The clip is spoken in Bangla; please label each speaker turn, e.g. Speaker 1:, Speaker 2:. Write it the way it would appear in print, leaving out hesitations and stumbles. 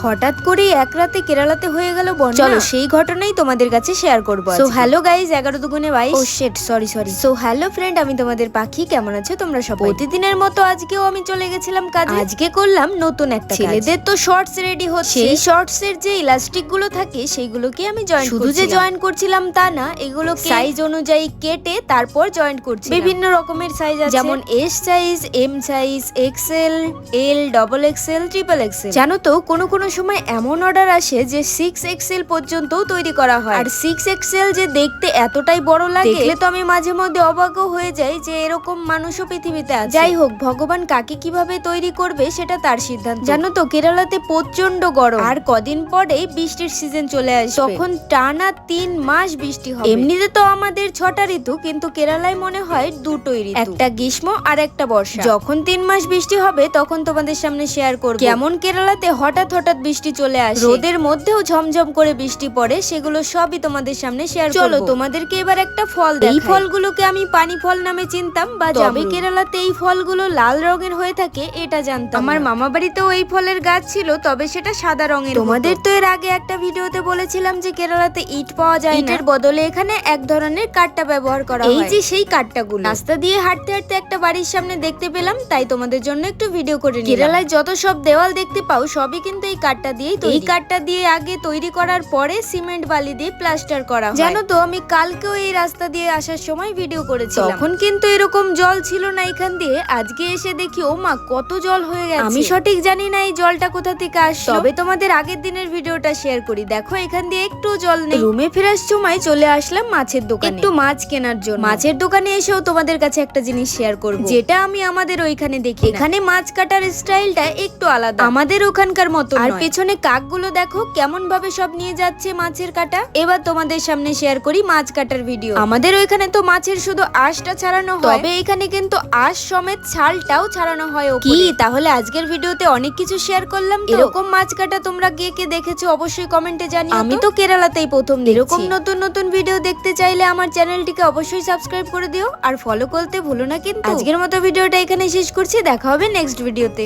Speaker 1: হঠাৎ করে এক রাতে কেরালাতে হয়ে গেল বন্যা। চলো সেই ঘটনাই তোমাদের কাছে শেয়ার করবো। সো হ্যালো গাইজ, 11 দুগুণে 22। Oh shit, sorry. So hello friend, আমি তোমাদের পাখি। কেমন আছো তোমরা সবাই? প্রতিদিনের মতো আজকেও আমি চলে গেছিলাম কাজে। আজকে করলাম নতুন একটা কাজ। ছেলেদের তো শর্টস রেডি হচ্ছে, সেই শর্টস এর যে ইলাস্টিক গুলো থাকে সেইগুলোকে আমি জয়েন করছিলাম। শুধু যে জয়েন করছিলাম তা না, এগুলো সাইজ অনুযায়ী কেটে তারপর জয়েন করছি। বিভিন্ন রকমের সাইজ আছে, যেমন S size, M size, XL, L, double XL, triple XL. জানো তো কোনো সময় এমন অর্ডার আসে যে 6 এক্সেল পর্যন্ত তৈরি করা হয়। আর 6 এক্সেল যে দেখতে এতটাই বড় লাগে, দেখলে তো আমি মাঝে মধ্যে অবাক হয়ে যাই যে এরকম মানুষও পৃথিবীতে আছে। যাই হোক, ভগবান কাকে কিভাবে তৈরি করবে সেটা তার সিদ্ধান্ত। জানো তো কেরালাতে প্রচন্ড গরম, আর কদিন পরেই বৃষ্টির সিজন চলে আসবে। তখন টানা 3 মাস বৃষ্টি হবে। এমনিতে তো আমাদের 6টা ঋতু, কিন্তু কেরালায় মনে হয় 2টোই ঋতু, একটা গ্রীষ্ম আর একটা বর্ষা। যখন 3 মাস বৃষ্টি হবে তখন তোমাদের সামনে শেয়ার করব কেমন কেরালাতে হঠাৎ বৃষ্টি চলে আসে, রোদের মধ্যেও ঝমঝম করে বৃষ্টি পড়ে, সেগুলো সবই তোমাদের সামনে শেয়ার করব। চলো তোমাদেরকে এবার একটা ফল দেখাই। এই ফলগুলোকে আমি পানি ফল নামে চিনতাম, বা তবে কেরালাতে এই ফলগুলো লাল রঙের হয়ে থাকে এটা জানতাম। আমার মামা বাড়িতেও এই ফলের গাছ ছিল, তবে সেটা সাদা রঙের। তোমাদের তো এর আগে একটা ভিডিওতে বলেছিলাম যে কেরালাতে ইট পাওয়া যায় না, ইটের বদলে এখানে এক ধরনের কাঠটা ব্যবহার করা হয়। এই যে সেই কাঠটাগুলো রাস্তা দিয়ে হাঁটতে হাঁটতে একটা বাড়ির সামনে দেখতে পেলাম, তাই তোমাদের জন্য একটু ভিডিও করে নিলাম। কেরালায় যত সব দেওয়াল দেখতে পাও সবই কিন্তু এই কাঠটা দিয়েই তৈরি। এই কাঠটা দিয়ে আগে তৈরি করার পরে সিমেন্ট বালি দিয়ে প্লাস্টার করা হয়। জানো তো আমি কালকেও এই রাস্তা দিয়ে আসার সময় ভিডিও করেছিলাম, তখন কিন্তু এরকম জল ছিল না এখান দিয়ে। আজকে এসে দেখি ও মা কত জল হয়ে গেছে। আমি সঠিক জানি না এই জলটা কোথা থেকে আসছে, তবে তোমাদের আগের দিনের ভিডিওটা শেয়ার করি। দেখো এখান দিয়ে একটু জল নেই। রুমে ফেরার সময় চলে আসলাম মাছের দোকানে একটু মাছ কেনার জন্য। মাছের দোকানে এসেও তোমাদের কাছে একটা জিনিস শেয়ার করব, যেটা আমি আমাদের ওইখানে দেখি। এখানে মাছ কাটার স্টাইলটা একটু আলাদা, আমাদের ওখানকার মতো। আর পেছনে কাকগুলো দেখো কেমন ভাবে সব নিয়ে যাচ্ছে মাছের কাটা। এবার তোমাদের সামনে শেয়ার করি মাছ কাটার ভিডিও। আমাদের ওইখানে তো মাছের শুধু আঁশটা ছাড়ানো হয়, তবে এখানে কিন্তু আঁশ সমেত ছালটাও ছাড়ানো হয়। কি তাহলে আজকের ভিডিওতে অনেক কিছু শেয়ার করলাম। এরকম মাছ কাটা তোমরা কে দেখেছো অবশ্যই কমেন্টে জানিও। আমি তো কেরালাতেই প্রথম দেখছি। এরকম নতুন ভিডিও দেখতে চাইলে আমার চ্যানেলটিকে অবশ্যই সাবস্ক্রাইব করে দিও, আর ফলো করতে ভুলো না কিন্তু। আজকের মতো ভিডিওটা এখানে শেষ করছি, দেখা হবে নেক্সট ভিডিওতে।